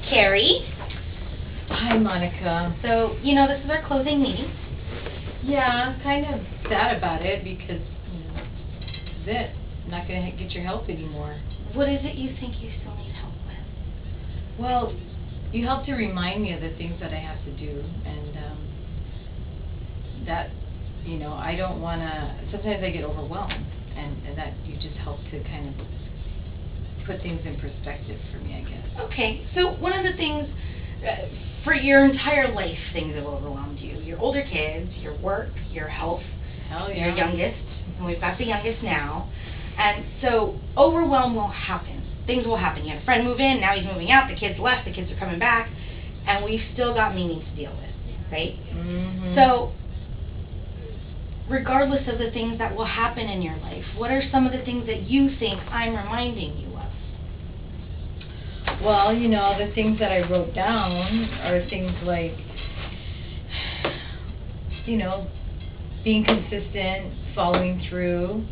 Carrie. Hi, Monica. So, this is our closing meeting. Yeah, kind of sad about it because, this is it. I'm not going to get your help anymore. What is it you think you still need help with? Well, you help to remind me of the things that I have to do, and that, I don't want to, sometimes I get overwhelmed, and that you just help to kind of put things in perspective for me, I guess. Okay, so one of the things, for your entire life, things have overwhelmed you. Your older kids, your work, your health, Hell yeah. your youngest, and we've got the youngest now. And so overwhelm will happen. Things will happen. You had a friend move in, now he's moving out, the kids left, the kids are coming back, and we've still got meetings to deal with, right? Mm-hmm. So regardless of the things that will happen in your life, what are some of the things that you think I'm reminding you of? Well, the things that I wrote down are things like, being consistent, following through,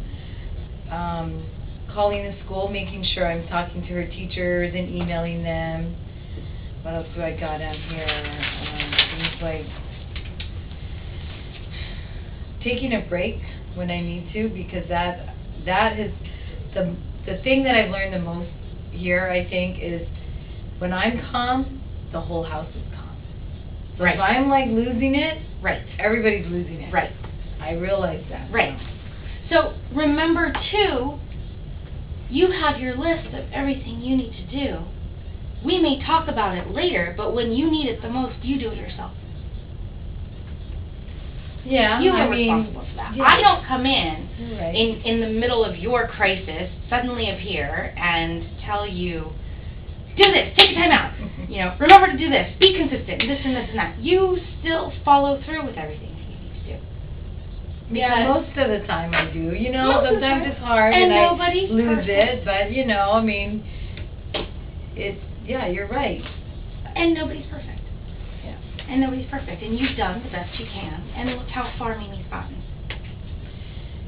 calling the school, making sure I'm talking to her teachers and emailing them. What else do I got on here? Things like taking a break when I need to, because that is the thing that I've learned the most here, I think, is when I'm calm, the whole house is calm. So right. If I'm like losing it, right, everybody's losing it. Right. I realize that. Right. So remember too, you have your list of everything you need to do. We may talk about it later, but when you need it the most, you do it yourself. Yeah, you are responsible for that. Yeah. I don't come in right. in the middle of your crisis, suddenly appear and tell you, do this, take a time out, remember to do this, be consistent, this and this and that. You still follow through with everything that you need to do. Yeah, most of the time I do. Sometimes it's hard and I lose perfect. it, but it's you're right. And nobody's perfect. Yeah. And nobody's perfect, and you've done the best you can, and look how far Mimi's gotten.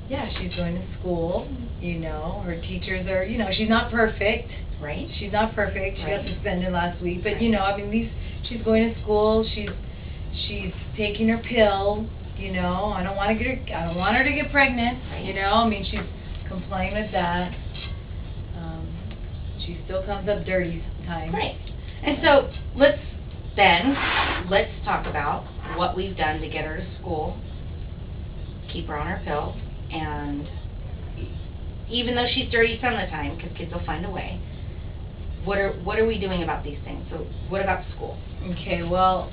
Yeah, she's going to school, her teachers are, she's not perfect. Right. She's not perfect. She right. got suspended last week, but right. She's going to school, she's taking her pill, I don't want her to get pregnant, right. She's complying with that. She still comes up dirty sometimes. Right. And so let's talk about what we've done to get her to school, keep her on her pill, and even though she's dirty some of the time, because kids will find a way, what are we doing about these things? So what about school? Okay, well,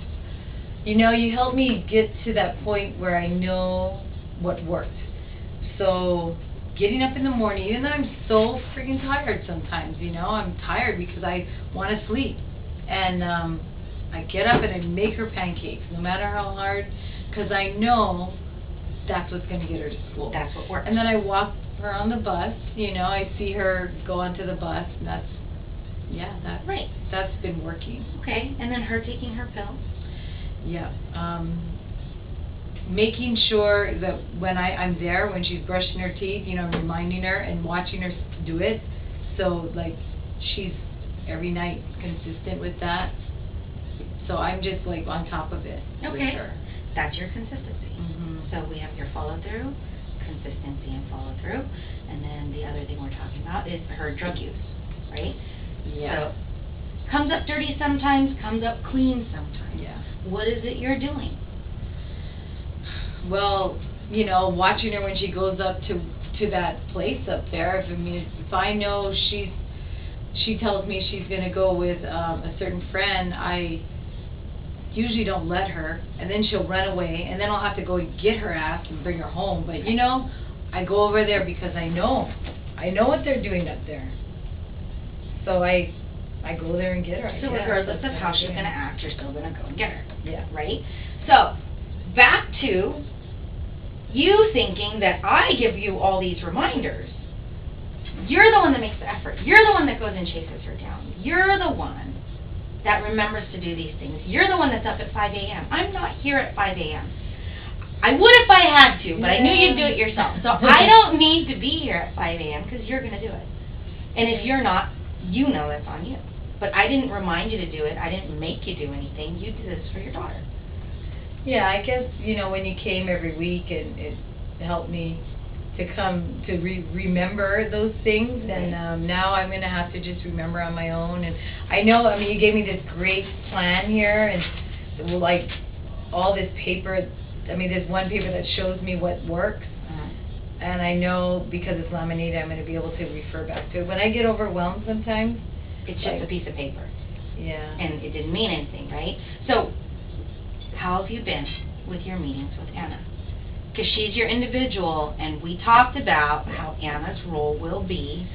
you helped me get to that point where I know what worked. So getting up in the morning, even though I'm so freaking tired sometimes, I'm tired because I want to sleep. And I get up and I make her pancakes, no matter how hard, because I know that's what's going to get her to school. That's what works. And then I walk her on the bus, I see her go onto the bus, and right. That's been working. Okay, and then her taking her pill? Yeah. Making sure that when I'm there, when she's brushing her teeth, reminding her and watching her do it, so she's every night consistent with that. So I'm just on top of it with her. That's your consistency. Mm-hmm. So we have your follow through, consistency and follow through, and then the other thing we're talking about is her drug use, right? Yeah. So comes up dirty sometimes, comes up clean sometimes. Yeah. What is it you're doing? Well, watching her when she goes up to that place up there. If I know she tells me she's going to go with a certain friend, I usually don't let her, and then she'll run away, and then I'll have to go and get her ass and bring her home. But I go over there because I know what they're doing up there. So I go there and get her. So regardless of how she's going to act, you're still going to go and get her. Yeah. Right? So back to you thinking that I give you all these reminders. You're the one that makes the effort. You're the one that goes and chases her down. You're the one that remembers to do these things. You're the one that's up at 5 a.m. I'm not here at 5 a.m. I would if I had to, but I knew you'd do it yourself. So I don't need to be here at 5 a.m. because you're going to do it. And if you're not, that's on you. But I didn't remind you to do it. I didn't make you do anything. You did this for your daughter. Yeah, I guess, when you came every week and it helped me to come to remember those things, Right. and now I'm going to have to just remember on my own. And I know, you gave me this great plan here, and like all this paper, there's one paper that shows me what works, and I know because it's laminated, I'm going to be able to refer back to it. When I get overwhelmed sometimes, It's just a piece of paper. yeah. And it didn't mean anything, right? So, how have you been with your meetings with Anna? Because she's your individual, and we talked about how Anna's role will be,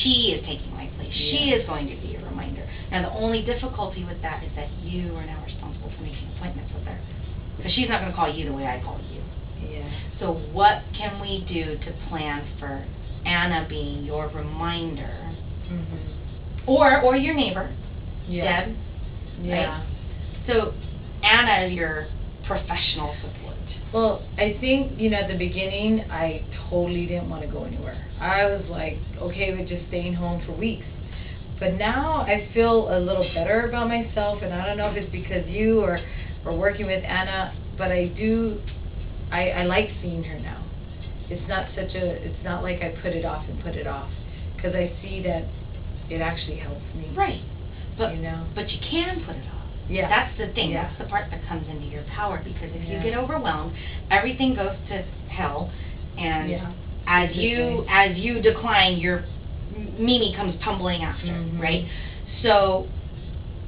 she is taking my place. She is going to be a reminder. Now, the only difficulty with that is that you are now responsible for making appointments with her. Because she's not going to call you the way I call you. Yeah. So what can we do to plan for Anna being your reminder? Mm-hmm. Or your neighbor, Yeah. Deb, Yeah. right? So Anna is your professional support. Well, I think, at the beginning, I totally didn't want to go anywhere. I was like, okay with just staying home for weeks. But now I feel a little better about myself, and I don't know if it's because you or working with Anna, but I like seeing her now. It's not like I put it off, because I see that it actually helps me. Right. But But you can put it off. Yeah. That's the thing. Yeah. That's the part that comes into your power, because if you Yeah. get overwhelmed, everything goes to hell, and Yeah. as you decline, your Mimi comes tumbling after, Mhm. right? So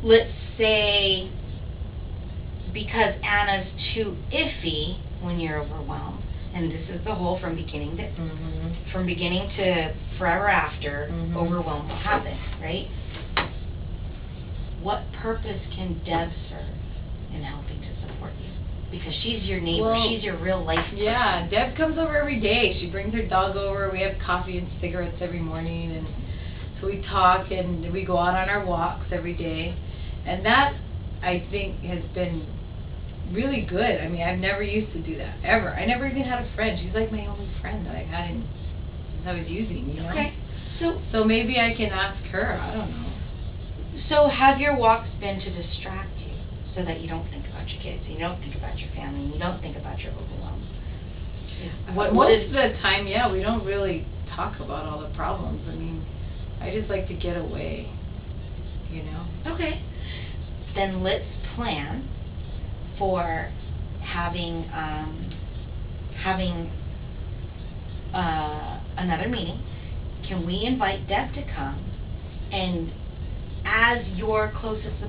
let's say because Anna's too iffy when you're overwhelmed, and this is the whole from beginning to forever after, Mhm. overwhelm will happen, right? What purpose can Deb serve in helping to support you? Because she's your neighbor, Well, she's your real life person. Yeah, Deb comes over every day. She brings her dog over. We have coffee and cigarettes every morning, and so we talk and we go out on our walks every day. And that, I think, has been really good. I've never used to do that, ever. I never even had a friend. She's like my only friend that I've had since I was using, Okay. So maybe I can ask her. I don't know. So have your walks been to distract you so that you don't think about your kids, you don't think about your family, you don't think about your overwhelm? Most of the time, yeah, we don't really talk about all the problems. I just like to get away, Okay. Then let's plan for having another meeting. Can we invite Deb to come, and as your closest